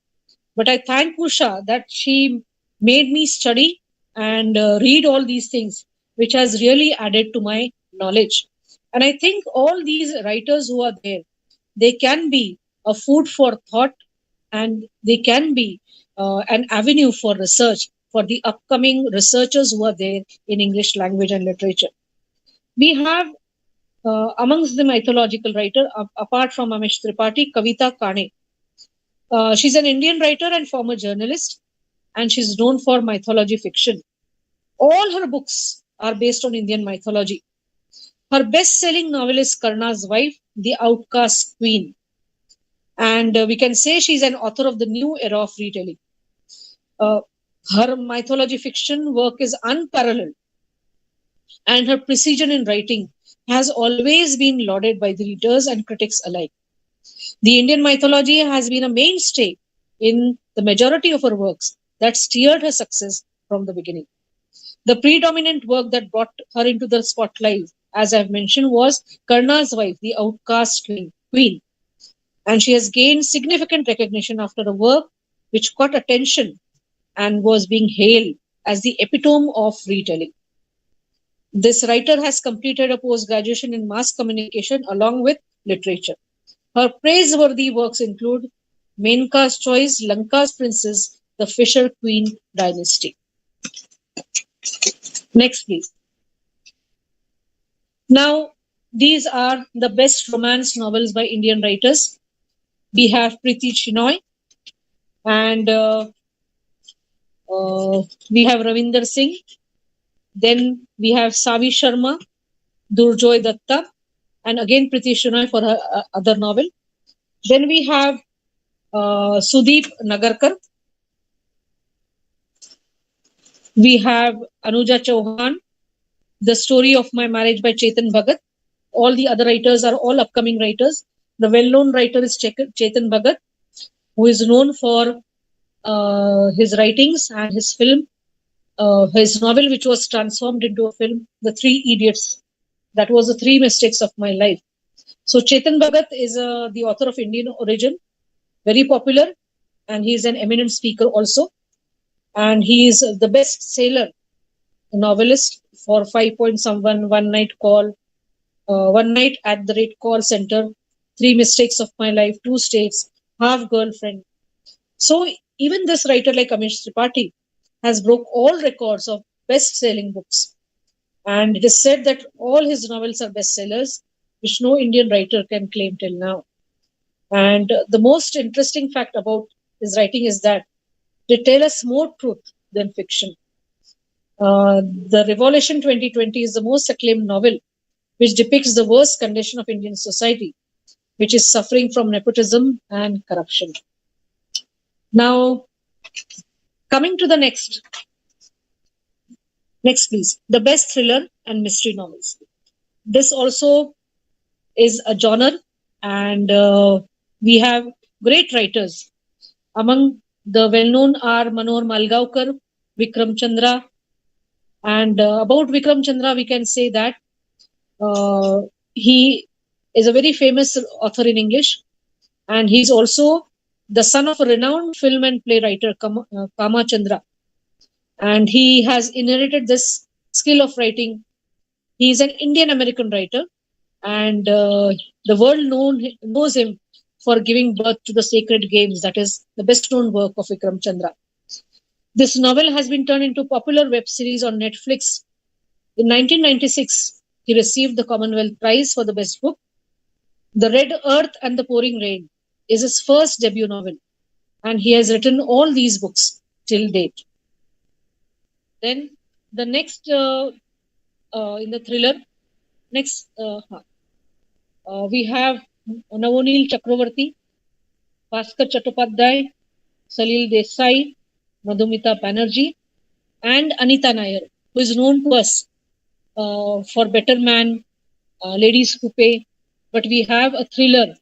But I thank Usha that she made me study and read all these things, which has really added to my knowledge. And I think all these writers who are there, they can be a food for thought, and they can be an avenue for research for the upcoming researchers who are there in English language and literature. We have amongst the mythological writer, apart from Amish Tripathi, Kavitha Kane. She's an Indian writer and former journalist, and she's known for mythology fiction. All her books are based on Indian mythology. Her best-selling novel is Karna's Wife, The Outcast Queen. And we can say she's an author of the new era of retelling. Her mythology fiction work is unparalleled, and her precision in writing has always been lauded by the readers and critics alike. The Indian mythology has been a mainstay in the majority of her works that steered her success from the beginning. The predominant work that brought her into the spotlight, as I've mentioned, was Karna's Wife, The Outcast Queen. And she has gained significant recognition after a work which caught attention and was being hailed as the epitome of retelling. This writer has completed a post-graduation in mass communication along with literature. Her praiseworthy works include Menka's Choice, Lanka's Princess, The Fisher Queen Dynasty. Next, please. Now, these are the best romance novels by Indian writers. We have Preeti Chinoy, and we have Ravinder Singh. Then we have Savi Sharma, Durjoy Datta, and again Preeti Chinoy for her other novel. Then we have Sudeep Nagarkar. We have Anuja Chauhan, The Story of My Marriage by Chetan Bhagat. All the other writers are all upcoming writers. The well-known writer is Chetan Bhagat, who is known for his writings and his film, his novel, which was transformed into a film, The Three Idiots. That was the Three Mistakes of My Life. So Chetan Bhagat is the author of Indian origin, very popular, and he is an eminent speaker also. And he is the best-seller novelist for 5 Point Someone, One Night Call, One Night at the Rate Call Center, Three Mistakes of My Life, Two States, Half Girlfriend. So even this writer like Amish Tripathi has broke all records of best-selling books. And it is said that all his novels are bestsellers, which no Indian writer can claim till now. And the most interesting fact about his writing is that they tell us more truth than fiction. The Revolution 2020 is the most acclaimed novel, which depicts the worst condition of Indian society, which is suffering from nepotism and corruption. Now, coming to the next. Next, please. The best thriller and mystery novels. This also is a genre, and we have great writers. Among the well-known are Manohar Malgaonkar, Vikram Chandra, and about Vikram Chandra, we can say that he is a very famous author in English, and he's also the son of a renowned film and play writer, Kama Chandra. And he has inherited this skill of writing. He is an Indian-American writer, and the world knows him for giving birth to the Sacred Games, that is the best-known work of Vikram Chandra. This novel has been turned into a popular web series on Netflix. In 1996, he received the Commonwealth Prize for the best book. The Red Earth and the Pouring Rain is his first debut novel, and he has written all these books till date. Then the next in the thriller, next we have Navonil Chakravarti, Bhaskar Chattopadhyay, Salil Desai, Madhumita Banerjee, and Anita Nayyar, who is known to us for Better Man, Ladies Coupe, but we have a thriller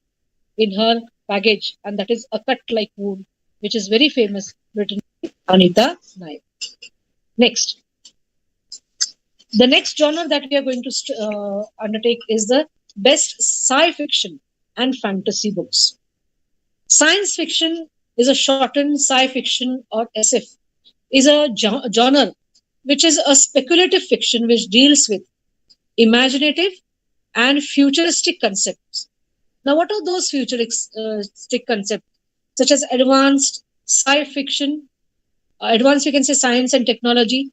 in her baggage, and that is A Cut Like Wound, which is very famous, written by Aniket Nayyar. Next. The next genre that we are going to undertake is the best sci fiction and fantasy books. Science fiction is a shortened sci fiction or SF, is a genre which is a speculative fiction which deals with imaginative and futuristic concepts. Now, what are those futuristic concepts? Such as advanced sci fiction, advanced, we can say, science and technology,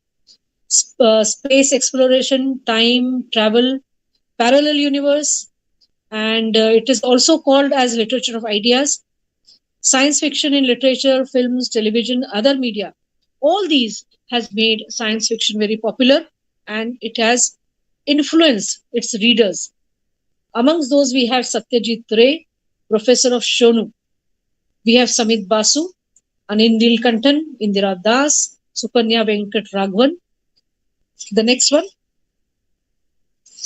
space exploration, time travel, parallel universe, and it is also called as literature of ideas, science fiction in literature, films, television, other media. All these has made science fiction very popular, and it has influenced its readers. Amongst those, we have Satyajit Ray, Professor of Shonu. We have Sumit Basu, Anil Nilkantan, Indira Das, Sukanya Venkat Raghavan. The next one,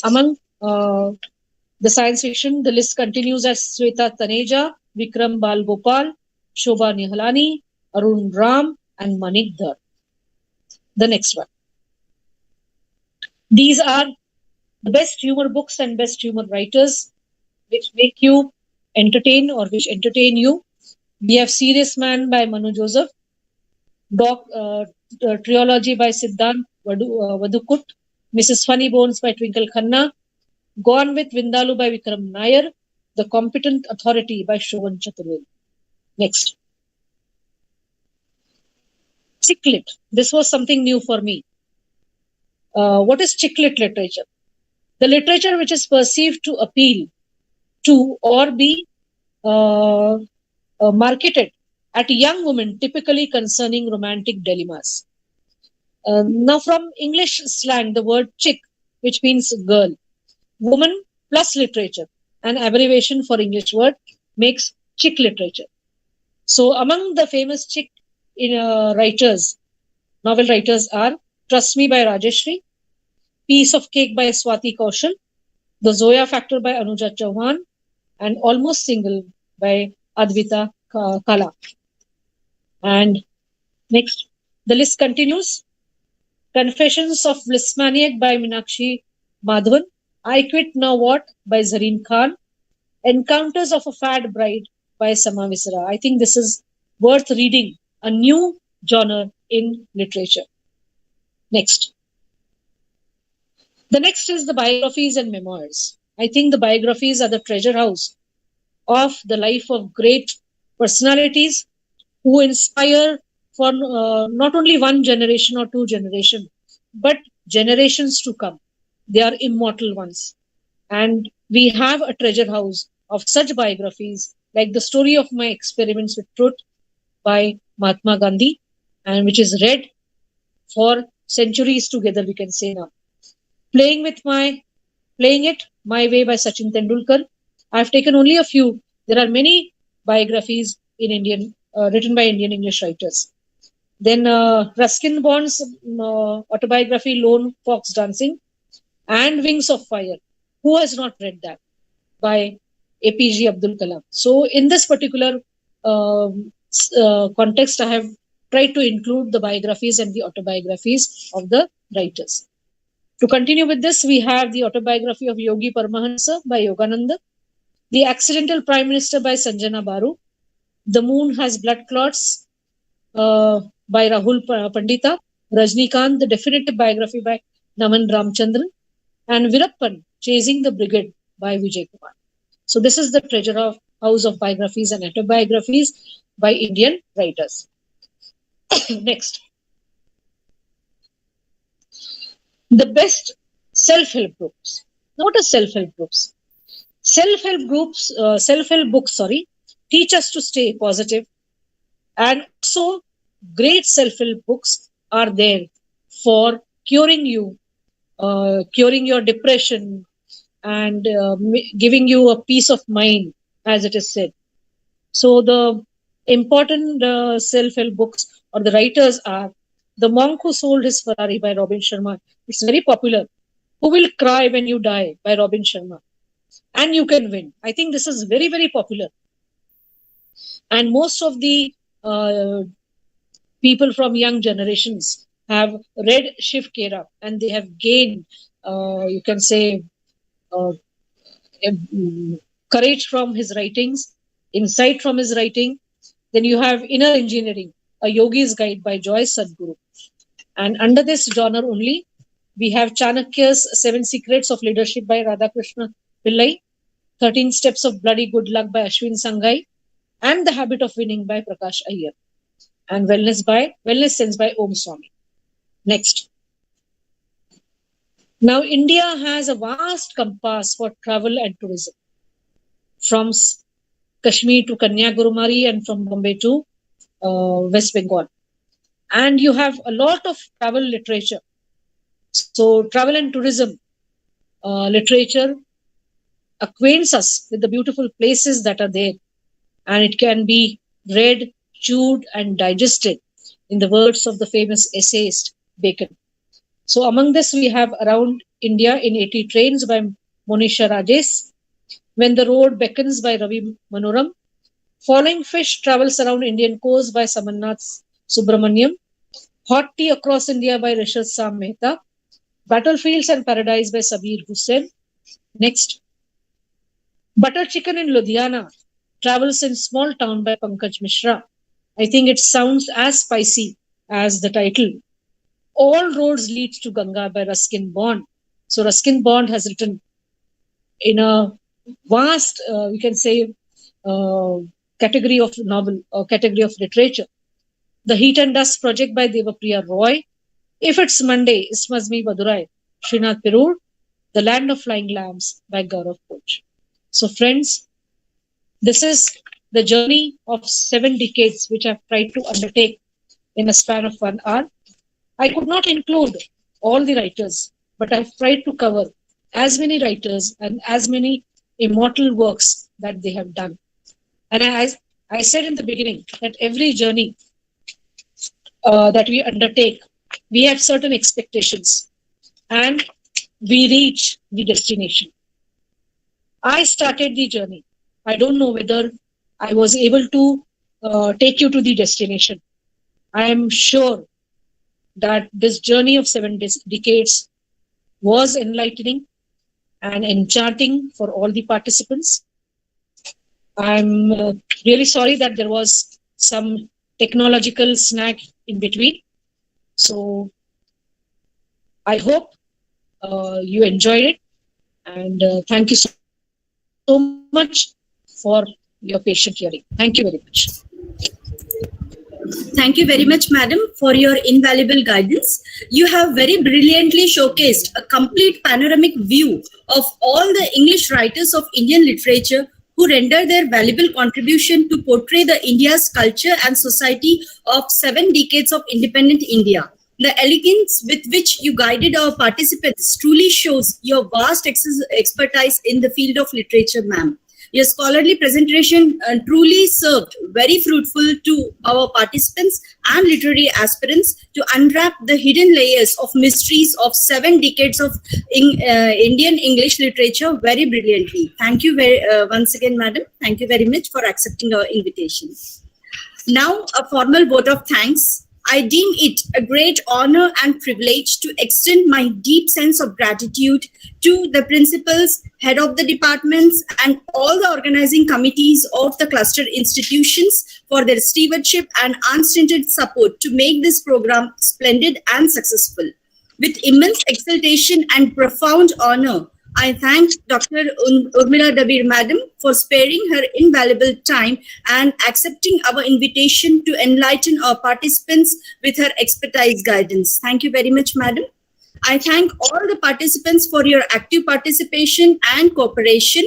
among the science fiction, the list continues as Sweta Taneja, Vikram Balgopal, Shobha Nihalani, Arun Ram, and Manik Dhar. The next one. These are the best humor books and best humor writers which make you entertain or which entertain you. We have Serious Man by Manu Joseph, Trilogy by Siddhant Vadukut, Mrs. Funny Bones by Twinkle Khanna, Gone with Vindalu by Vikram Nayyar, The Competent Authority by Shravan Chaturvedi. Next. Chicklit. This was something new for me. What is chicklit literature? The literature which is perceived to appeal to or be marketed at young women, typically concerning romantic dilemmas. Now, from English slang, the word chick, which means girl, woman plus literature, an abbreviation for English word, makes chick literature. So, among the famous chick writers, novel writers are Trust Me by Rajeshri, Piece of Cake by Swati Kaushal, The Zoya Factor by Anuja Chauhan, and Almost Single by Advita Kala. And next, the list continues. Confessions of Bliss Maniac by Meenakshi Madhavan, I Quit Now What by Zareen Khan, Encounters of a Fad Bride by Sama Visra. I think this is worth reading, a new genre in literature. Next. The next is the biographies and memoirs. I think the biographies are the treasure house of the life of great personalities who inspire for not only one generation or two generations, but generations to come. They are immortal ones. And we have a treasure house of such biographies, like The Story of My Experiments with Truth by Mahatma Gandhi, and which is read for centuries together, we can say now. Playing It My Way by Sachin Tendulkar. I've taken only a few. There are many biographies in Indian, written by Indian English writers. Then Ruskin Bond's autobiography, Lone Fox Dancing, and Wings of Fire. Who has not read that? By APJ Abdul Kalam. So in this particular context, I have tried to include the biographies and the autobiographies of the writers. To continue with this, we have the autobiography of Yogi Paramahansa by Yogananda, The Accidental Prime Minister by Sanjana Baru, The Moon Has Blood Clots by Rahul Pandita, Rajnikant, The Definitive Biography by Naman Ramchandran, and Virappan, Chasing the Brigade by Vijay Kumar. So this is the treasure of house of biographies and autobiographies by Indian writers. Next. The best self-help books. Now, what are self-help books? Self-help books, teach us to stay positive. And so, great self-help books are there for curing you, curing your depression, and giving you a peace of mind, as it is said. So, the important self-help books or the writers are The Monk Who Sold His Ferrari by Robin Sharma. It's very popular. Who Will Cry When You Die by Robin Sharma. and you can win. I think this is very, very popular. And most of the people from young generations have read Shiv Kera, and they have gained, you can say, courage from his writings, insight from his writing. Then you have Inner Engineering, a Yogi's Guide by Joyce Sadhguru. And under this genre only, we have Chanakya's 7 Secrets of Leadership by Radhakrishna Pillai, 13 Steps of Bloody Good Luck by Ashwin Sanghai, and The Habit of Winning by Prakash Iyer, and Wellness Sense by Om Swami. Next. Now, India has a vast compass for travel and tourism, from Kashmir to Kanyakumari and from Bombay to West Bengal. And you have a lot of travel literature. So travel and tourism literature acquaints us with the beautiful places that are there, and it can be read, chewed and digested, in the words of the famous essayist Bacon. So among this we have Around India in 80 Trains by Monisha Rajesh, When the Road Beckons by Ravi Manoram, Following Fish Travels Around Indian Coast by Samannath Subramaniam, Hot Tea Across India by Rishad Sam Mehta, Battlefields and Paradise by Sabir Hussain. Next. Butter Chicken in Ludhiana, Travels in Small Town by Pankaj Mishra. I think it sounds as spicy as the title. All Roads Lead to Ganga by Ruskin Bond. So Ruskin Bond has written in a vast, we can say, category of novel or category of literature. The Heat and Dust Project by Devapriya Roy. If It's Monday, Ismazmi Badurai, Srinath Perur. The Land of Flying Lambs by Gaurav Koch. So friends, this is the journey of 7 decades which I've tried to undertake in a span of 1 hour. I could not include all the writers, but I've tried to cover as many writers and as many immortal works that they have done. And I said in the beginning that every journey that we undertake, we have certain expectations and we reach the destination. I started the journey. I don't know whether I was able to take you to the destination. I am sure that this journey of 7 decades was enlightening and enchanting for all the participants. I'm really sorry that there was some technological snag in between. So I hope you enjoyed it, and thank you so much for your patient hearing. Thank you very much. Thank you very much, madam, for your invaluable guidance. You have very brilliantly showcased a complete panoramic view of all the English writers of Indian literature who render their valuable contribution to portray the India's culture and society of 7 decades of independent India. The elegance with which you guided our participants truly shows your vast expertise in the field of literature, ma'am. Your scholarly presentation truly served very fruitful to our participants and literary aspirants to unwrap the hidden layers of mysteries of 7 decades of Indian English literature very brilliantly. Thank you once again, madam. Thank you very much for accepting our invitation. Now, a formal vote of thanks. I deem it a great honor and privilege to extend my deep sense of gratitude to the principals, head of the departments, and all the organizing committees of the cluster institutions for their stewardship and unstinted support to make this program splendid and successful. With immense exultation and profound honor, I thank Dr. Urmila Dabir Madam for sparing her invaluable time and accepting our invitation to enlighten our participants with her expertise guidance. Thank you very much, Madam. I thank all the participants for your active participation and cooperation.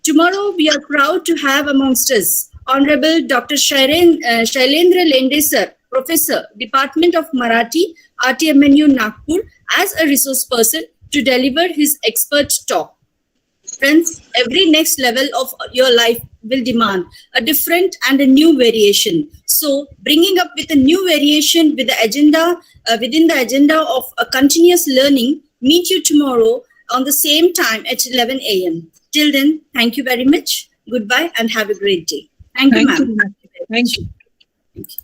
Tomorrow, we are proud to have amongst us Honorable Dr. Shailendra Lendesar, Professor, Department of Marathi, RTMNU Nagpur, as a resource person to deliver his expert talk. Friends, every next level of your life will demand a different and a new variation. So, bringing up with a new variation with the agenda, within the agenda of a continuous learning, meet you tomorrow on the same time at 11 a.m. Till then, thank you very much. Goodbye and have a great day. Thank you, Thank ma'am. you. Thank you. Thank you.